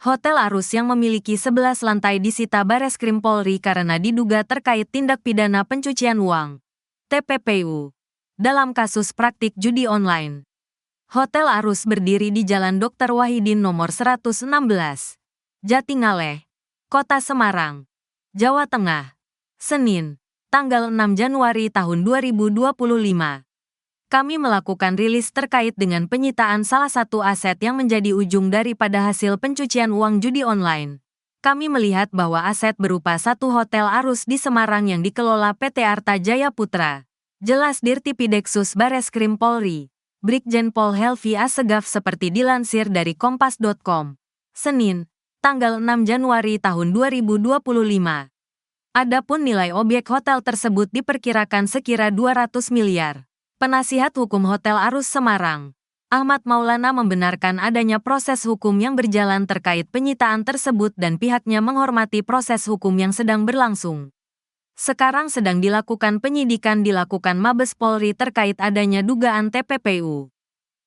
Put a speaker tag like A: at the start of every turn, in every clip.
A: Hotel Arus yang memiliki 11 lantai disita Bareskrim Polri karena diduga terkait tindak pidana pencucian uang (TPPU) dalam kasus praktik judi online. Hotel Arus berdiri di Jalan Dr. Wahidin nomor 116, Jatingaleh, Kota Semarang, Jawa Tengah, Senin, tanggal 6 Januari tahun 2025. Kami melakukan rilis terkait dengan penyitaan salah satu aset yang menjadi ujung daripada hasil pencucian uang judi online. Kami melihat bahwa aset berupa satu hotel Arus di Semarang yang dikelola PT Arta Jaya Putra. Jelas Dirtipideksus Bareskrim Polri, Brigjen Pol Helvi Assegaf seperti dilansir dari Kompas.com. Senin, tanggal 6 Januari tahun 2025. Adapun nilai objek hotel tersebut diperkirakan sekira 200 miliar. Penasihat Hukum Hotel Arus Semarang, Ahmad Maulana membenarkan adanya proses hukum yang berjalan terkait penyitaan tersebut dan pihaknya menghormati proses hukum yang sedang berlangsung. Sekarang sedang dilakukan penyidikan dilakukan Mabes Polri terkait adanya dugaan TPPU.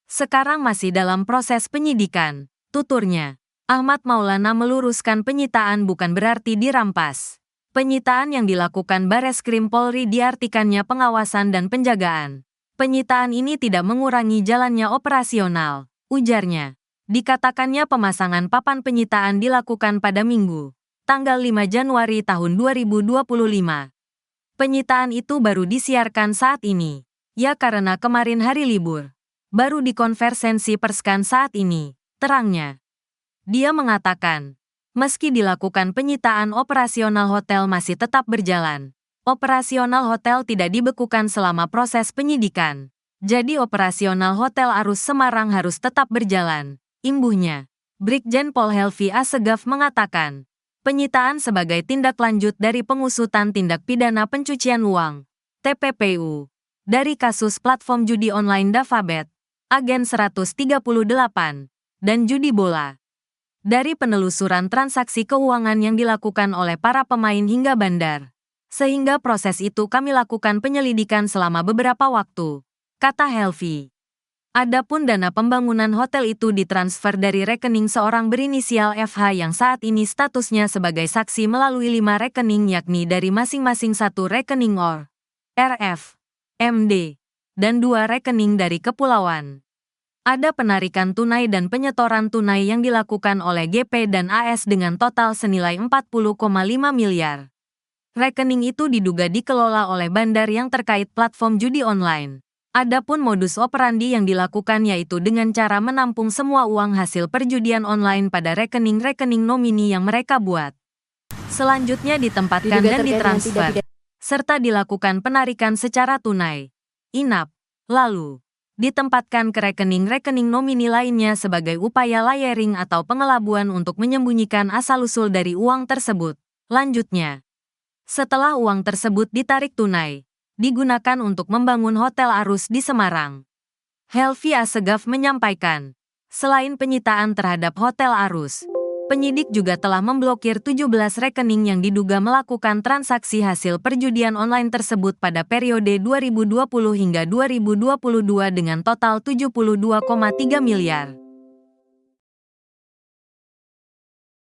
A: Sekarang masih dalam proses penyidikan, tuturnya. Ahmad Maulana meluruskan penyitaan bukan berarti dirampas. Penyitaan yang dilakukan Bareskrim Polri diartikannya pengawasan dan penjagaan. Penyitaan ini tidak mengurangi jalannya operasional, ujarnya. Dikatakannya pemasangan papan penyitaan dilakukan pada Minggu, tanggal 5 Januari tahun 2025. Penyitaan itu baru disiarkan saat ini. Ya karena kemarin hari libur. Baru dikonversensi perskan saat ini, terangnya. Dia mengatakan, meski dilakukan penyitaan operasional hotel masih tetap berjalan. Operasional hotel tidak dibekukan selama proses penyidikan. Jadi operasional Hotel Arus Semarang harus tetap berjalan, imbuhnya. Brigjen Pol Helvi Assegaf mengatakan, penyitaan sebagai tindak lanjut dari pengusutan tindak pidana pencucian uang, TPPU, dari kasus platform judi online Davabet, Agen 138, dan judi bola. Dari penelusuran transaksi keuangan yang dilakukan oleh para pemain hingga bandar. Sehingga proses itu kami lakukan penyelidikan selama beberapa waktu, kata Helvi. Adapun dana pembangunan hotel itu ditransfer dari rekening seorang berinisial FH yang saat ini statusnya sebagai saksi melalui 5 rekening yakni dari masing-masing satu rekening OR, RF, MD, dan 2 rekening dari kepulauan. Ada penarikan tunai dan penyetoran tunai yang dilakukan oleh GP dan AS dengan total senilai 40,5 miliar. Rekening itu diduga dikelola oleh bandar yang terkait platform judi online. Adapun modus operandi yang dilakukan yaitu dengan cara menampung semua uang hasil perjudian online pada rekening-rekening nomini yang mereka buat. Selanjutnya ditempatkan dan ditransfer, serta dilakukan penarikan secara tunai, inap, lalu ditempatkan ke rekening-rekening nomini lainnya sebagai upaya layering atau pengelabuan untuk menyembunyikan asal-usul dari uang tersebut. Lanjutnya, setelah uang tersebut ditarik tunai, digunakan untuk membangun Hotel Arus di Semarang. Helvi Assegaf menyampaikan, selain penyitaan terhadap Hotel Arus, penyidik juga telah memblokir 17 rekening yang diduga melakukan transaksi hasil perjudian online tersebut pada periode 2020 hingga 2022 dengan total 72,3 miliar.